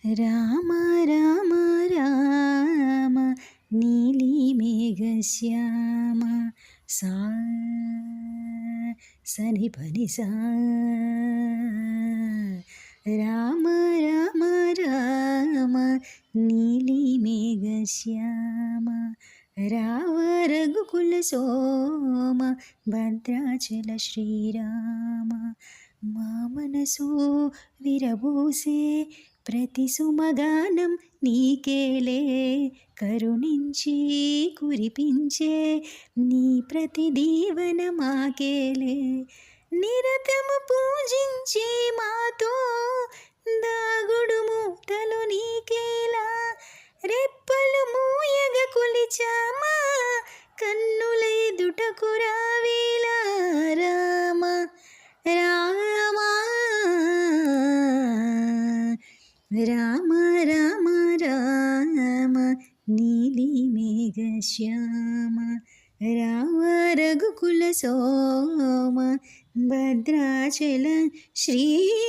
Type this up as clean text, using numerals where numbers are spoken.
రామ రామ రామ నీలి మేఘశ్యామ సా సని పని సా రామ రామ రామ నీలి మేఘశ్యామ రావ రఘుకుల సోమ భద్రాచల శ్రీరామ మా మనసు విరబూసే ప్రతి సుమగానం నీకేలే కరుణించి కురిపించే నీ ప్రతి దీవెన మాకేలే నిరతము పూజించే మాతో దాగుడు మూతలు నీకేలా రెప్పలు మూయగ కొలిచామా కన్నుల ఎదుటకు రావేలా రామ రామ రామ రామ రామ నీలి మేఘశ్యామ రావ రఘుకుల సోమ భద్రాచల శ్రీరామ.